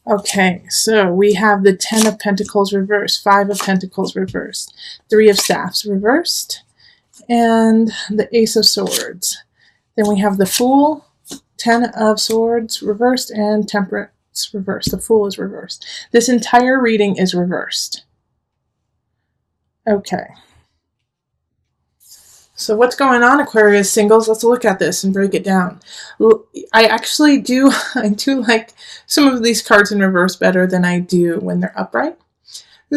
Okay, so we have the 10 of Pentacles reversed, 5 of Pentacles reversed, 3 of Staffs reversed, and the Ace of Swords. Then we have the Fool, 10 of Swords reversed, and Temperance reversed. The Fool is reversed. This entire reading is reversed. Okay. So what's going on, Aquarius singles? Let's look at this and break it down. I actually do, I do like some of these cards in reverse better than I do when they're upright.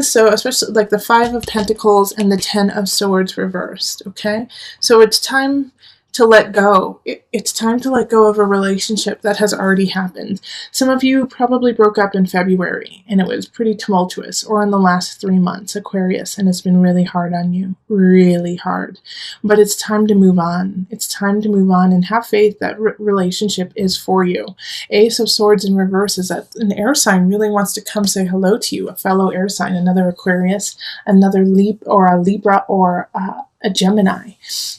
So especially like the 5 of Pentacles and the 10 of Swords reversed, okay? So it's time to let go. It's time to let go of a relationship that has already happened. Some of you probably broke up in February and it was pretty tumultuous, or in the last 3 months, Aquarius, and it's been really hard on you, really hard. But it's time to move on. It's time to move on and have faith that relationship is for you. Ace of Swords in reverse is that an air sign really wants to come say hello to you, a fellow air sign, another Aquarius, another Libra, or a Gemini,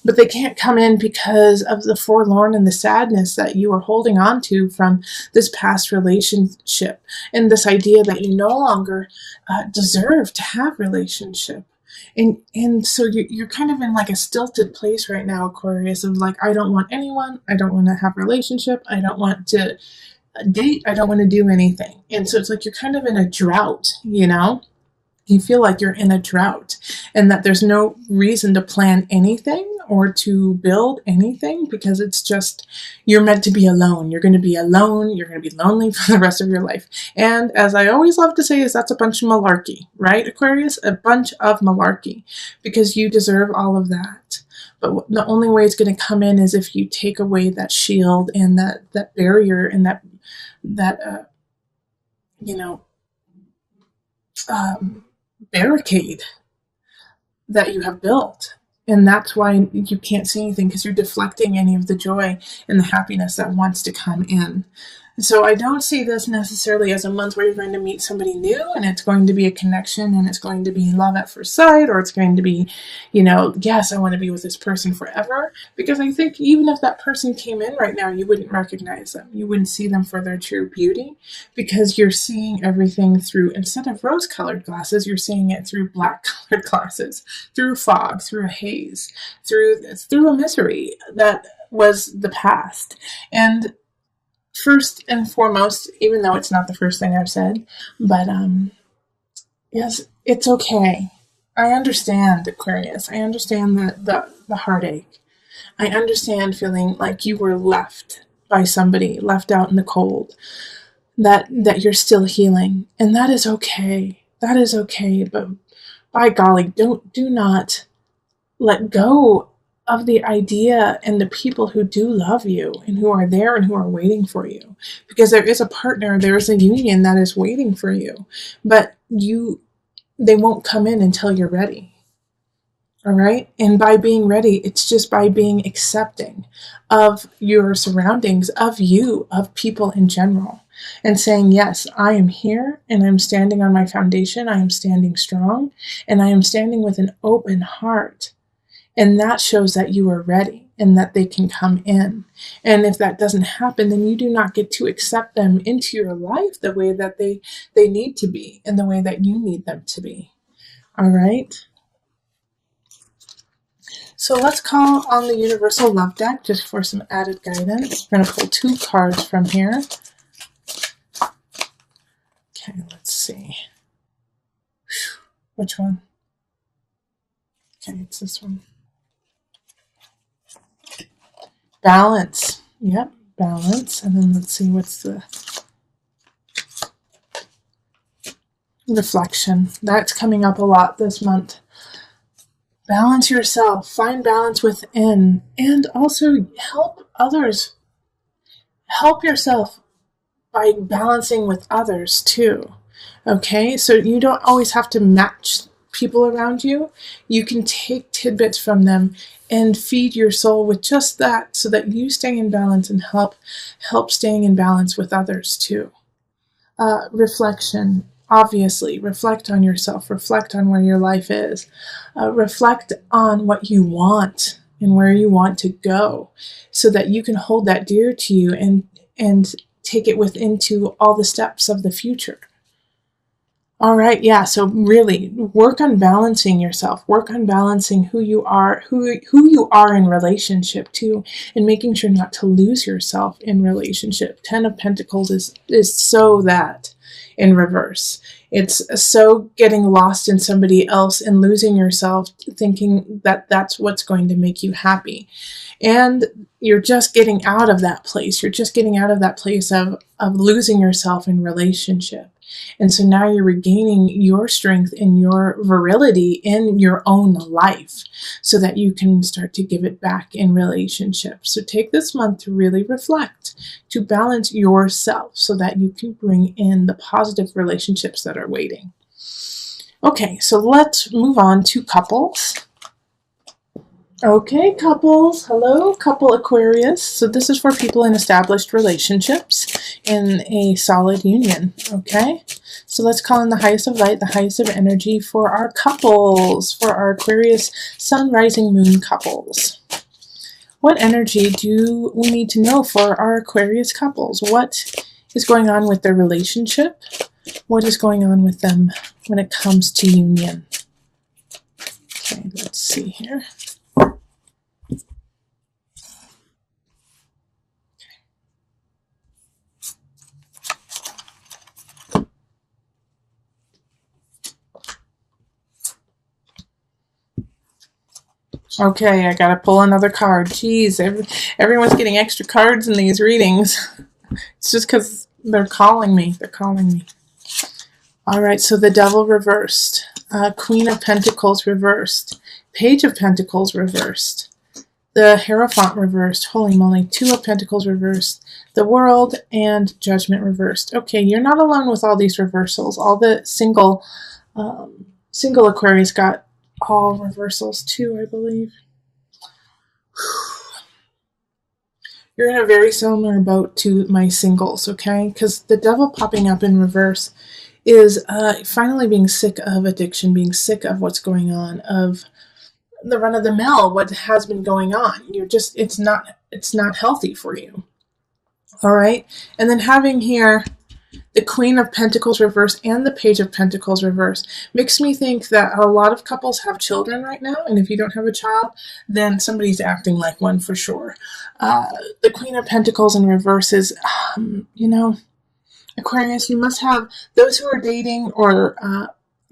but they can't come in because of the forlorn and the sadness that you are holding on to from this past relationship, and this idea that you no longer deserve to have relationship. And so you're kind of in like a stilted place right now, Aquarius, of like, I don't want anyone, I don't want to have relationship, I don't want to date, I don't want to do anything. And so it's like you're kind of in a drought, you know? You feel like you're in a drought and that there's no reason to plan anything or to build anything, because it's just, you're meant to be alone. You're going to be alone. You're going to be lonely for the rest of your life. And as I always love to say, is that's a bunch of malarkey, right, Aquarius? A bunch of malarkey, because you deserve all of that. But the only way it's going to come in is if you take away that shield and that barrier and that barricade that you have built. And that's why you can't see anything, because you're deflecting any of the joy and the happiness that wants to come in. So I don't see this necessarily as a month where you're going to meet somebody new and it's going to be a connection and it's going to be love at first sight, or it's going to be, yes, I want to be with this person forever. Because I think even if that person came in right now, you wouldn't recognize them. You wouldn't see them for their true beauty, because you're seeing everything through, instead of rose-colored glasses, you're seeing it through black-colored glasses, through fog, through a haze, through a misery that was the past. And first and foremost, even though it's not the first thing I've said, but yes, it's okay. I understand, Aquarius. I understand the heartache. I understand feeling like you were left by somebody, left out in the cold, that you're still healing. And that is okay. That is okay. But by golly, do not let go of the idea and the people who do love you and who are there and who are waiting for you, because there is a partner, there is a union that is waiting for you, but they won't come in until you're ready. All right. And by being ready, it's just by being accepting of your surroundings, of you, of people in general, and saying, yes, I am here and I'm standing on my foundation. I am standing strong and I am standing with an open heart. And that shows that you are ready and that they can come in. And if that doesn't happen, then you do not get to accept them into your life the way that they need to be and the way that you need them to be. All right. So let's call on the Universal Love deck just for some added guidance. We're going to pull 2 cards from here. Okay, let's see. Which one? Okay, it's this one. Balance. Yep, balance. And then let's see what's the reflection. That's coming up a lot this month. Balance yourself. Find balance within. And also help others. Help yourself by balancing with others too. Okay? So you don't always have to match people around you. You can take tidbits from them and feed your soul with just that, so that you stay in balance and help staying in balance with others too. Reflection. Obviously, reflect on yourself. Reflect on where your life is. Reflect on what you want and where you want to go, so that you can hold that dear to you and take it into all the steps of the future. All right, yeah, so really work on balancing yourself, work on balancing who you are, who you are in relationship to, and making sure not to lose yourself in relationship. 10 of Pentacles is so that in reverse. It's so getting lost in somebody else and losing yourself, thinking that that's what's going to make you happy. And you're just getting out of that place. You're just getting out of that place of losing yourself in relationship. And so now you're regaining your strength and your virility in your own life so that you can start to give it back in relationships. So take this month to really reflect, to balance yourself so that you can bring in the positive relationships that are waiting. Okay, so let's move on to couples. Okay, couples. Hello, couple Aquarius. So this is for people in established relationships in a solid union. Okay, so let's call in the highest of light, the highest of energy for our couples, for our Aquarius sun, rising, moon couples. What energy do we need to know for our Aquarius couples? What is going on with their relationship? What is going on with them when it comes to union? Okay, let's see here. Okay, I gotta pull another card. Jeez, everyone's getting extra cards in these readings. It's just because they're calling me. They're calling me. All right, so the Devil reversed. Queen of Pentacles reversed. Page of Pentacles reversed. The Hierophant reversed. Holy moly. Two of Pentacles reversed. The World and Judgment reversed. Okay, you're not alone with all these reversals. All the single Aquarius got all reversals too, I believe. You're in a very similar boat to my singles, okay? Because the Devil popping up in reverse is finally being sick of addiction, being sick of what's going on, of the run-of-the-mill, what has been going on. You're just, it's not healthy for you. All right? And then having here the Queen of Pentacles reverse and the Page of Pentacles reverse makes me think that a lot of couples have children right now, and if you don't have a child, then somebody's acting like one for sure. The Queen of Pentacles in reverse is, Aquarius, you must have those who are dating or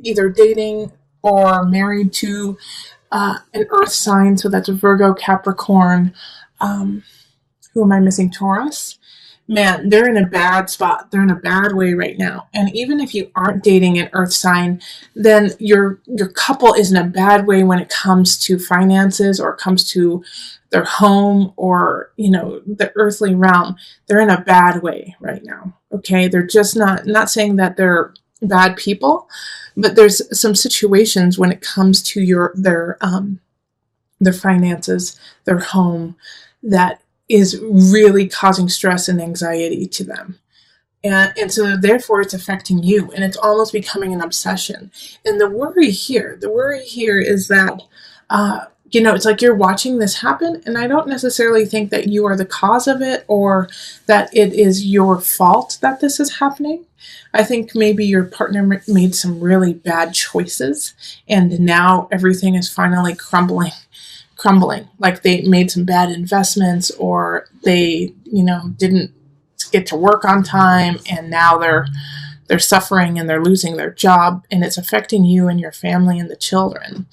either dating or married to an earth sign, so that's Virgo, Capricorn, who am I missing? Taurus. Man, they're in a bad spot. They're in a bad way right now. And even if you aren't dating an earth sign, then your couple is in a bad way when it comes to finances or comes to their home or, the earthly realm. They're in a bad way right now. Okay. They're just not saying that they're bad people, but there's some situations when it comes to their finances, their home, that is really causing stress and anxiety to them. And so therefore it's affecting you, and it's almost becoming an obsession. And the worry here is that, it's like you're watching this happen, and I don't necessarily think that you are the cause of it or that it is your fault that this is happening. I think maybe your partner made some really bad choices, and now everything is finally crumbling, like they made some bad investments, or they didn't get to work on time, and now they're suffering and they're losing their job, and it's affecting you and your family and the children.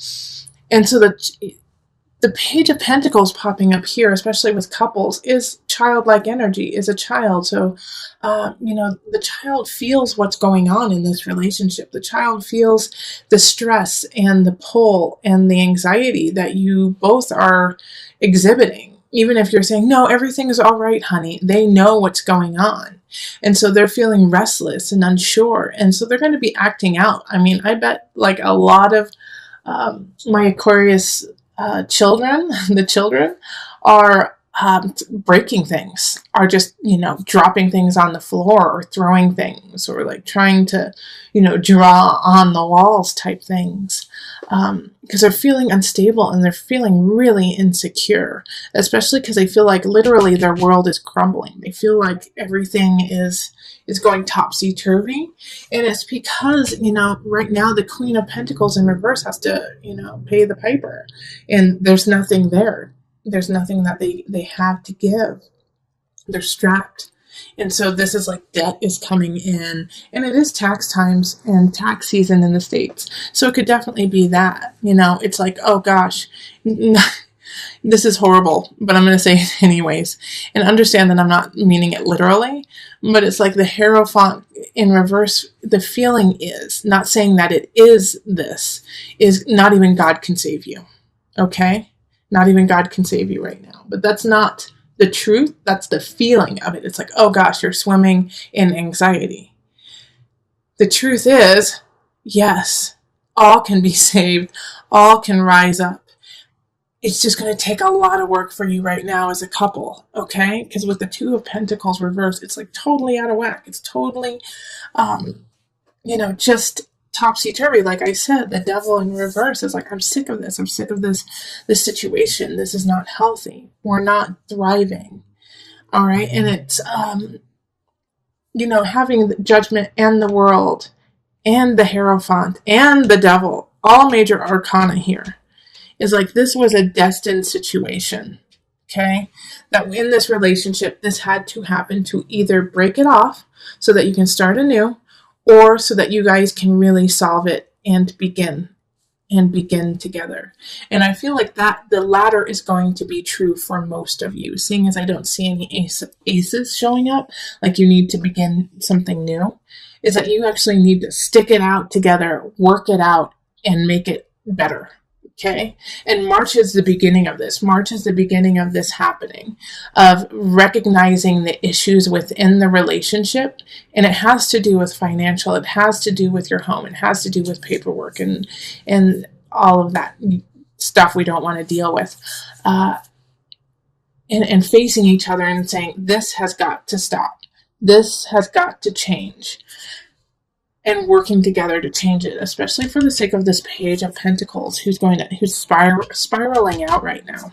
And so the Page of Pentacles popping up here, especially with couples, is childlike energy, is a child. So, the child feels what's going on in this relationship. The child feels the stress and the pull and the anxiety that you both are exhibiting. Even if you're saying, no, everything is all right, honey, they know what's going on. And so they're feeling restless and unsure. And so they're going to be acting out. I mean, I bet like a lot of my Aquarius children, the children are breaking things, are just, dropping things on the floor or throwing things, or like trying to, draw on the walls type things. Because they're feeling unstable and they're feeling really insecure, especially because they feel like literally their world is crumbling. They feel like everything is going topsy-turvy. And it's because, right now the Queen of Pentacles in reverse has to, pay the piper. And there's nothing there. There's nothing that they have to give. They're strapped. And so this is like debt is coming in, and it is tax times and tax season in the States. So it could definitely be that, it's like, oh gosh, this is horrible, but I'm going to say it anyways, and understand that I'm not meaning it literally, but it's like the Hierophant in reverse. The feeling is not saying that it is this, is not even God can save you. Okay. Not even God can save you right now. But that's not the truth. That's the feeling of it. It's like, oh gosh, you're swimming in anxiety. The truth is, yes, all can be saved. All can rise up. It's just going to take a lot of work for you right now as a couple, okay? Because with the Two of Pentacles reversed, it's like totally out of whack. It's totally, just topsy-turvy. Like I said, the Devil in reverse is like, I'm sick of this. I'm sick of this situation. This is not healthy. We're not thriving. All right. And it's, having the Judgment and the World and the Hierophant and the Devil, all major arcana here, is like, this was a destined situation. Okay. That in this relationship, this had to happen to either break it off so that you can start anew, or so that you guys can really solve it and begin together. And I feel like that the latter is going to be true for most of you, seeing as I don't see any aces showing up, like you need to begin something new, is that you actually need to stick it out together, work it out, and make it better. Okay. And March is the beginning of this. March is the beginning of this happening, of recognizing the issues within the relationship. And it has to do with financial. It has to do with your home. It has to do with paperwork and all of that stuff we don't want to deal with. And facing each other and saying, this has got to stop. This has got to change. And working together to change it, especially for the sake of this Page of Pentacles, who's spiraling out right now.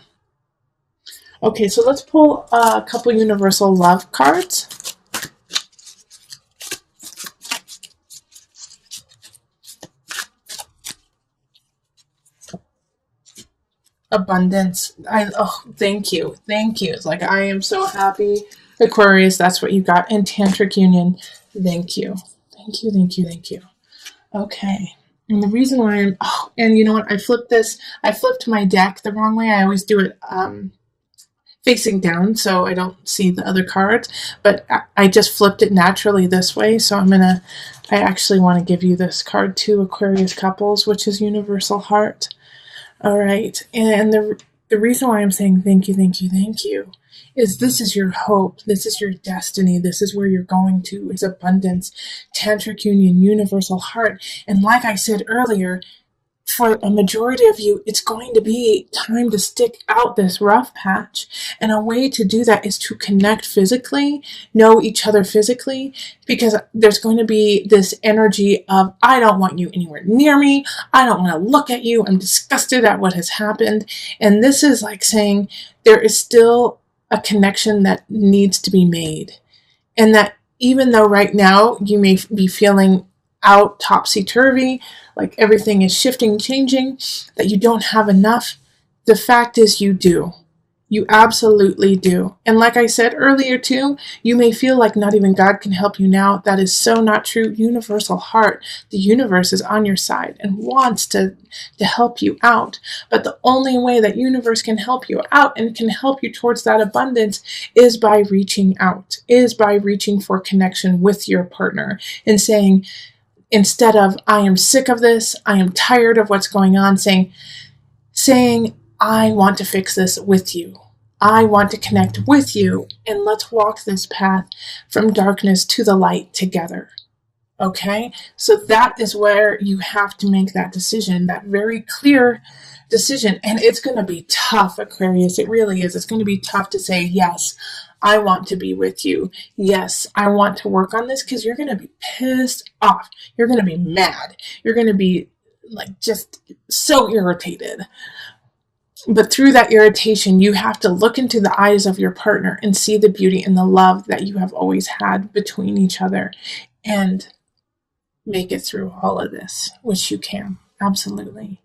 Okay, so let's pull a couple universal love cards. Abundance. Thank you. It's like, I am so happy. Aquarius, that's what you got. And Tantric Union. Thank you. Thank you. Okay. And the reason why and you know what? I flipped my deck the wrong way. I always do it facing down so I don't see the other cards, but I just flipped it naturally this way. So I actually want to give you this card too, Aquarius couples, which is Universal Heart. All right. And the reason why I'm saying thank you is this is your hope. This is your destiny. This is where you're going to, is abundance, Tantric Union, Universal Heart. And like I said earlier, for a majority of you, it's going to be time to stick out this rough patch. And a way to do that is to connect physically, know each other physically, because there's going to be this energy of, I don't want you anywhere near me. I don't want to look at you. I'm disgusted at what has happened. And this is like saying there is still a connection that needs to be made. And that even though right now you may be feeling out topsy-turvy, like everything is shifting, changing, that you don't have enough, the fact is you do. You absolutely do. And like I said earlier too, you may feel like not even God can help you now. That is so not true. Universal Heart, the universe is on your side and wants to help you out. But the only way that universe can help you out and can help you towards that abundance is by reaching out, is by reaching for connection with your partner and saying, instead of, I am sick of this, I am tired of what's going on, saying, I want to fix this with you. I want to connect with you, and let's walk this path from darkness to the light together. Okay, so that is where you have to make that decision, that very clear decision. And it's going to be tough, Aquarius. It really is. It's going to be tough to say, yes, I want to be with you. Yes, I want to work on this, because you're going to be pissed off. You're going to be mad. You're going to be like just so irritated. But through that irritation, you have to look into the eyes of your partner and see the beauty and the love that you have always had between each other, and make it through all of this, which you can. Absolutely.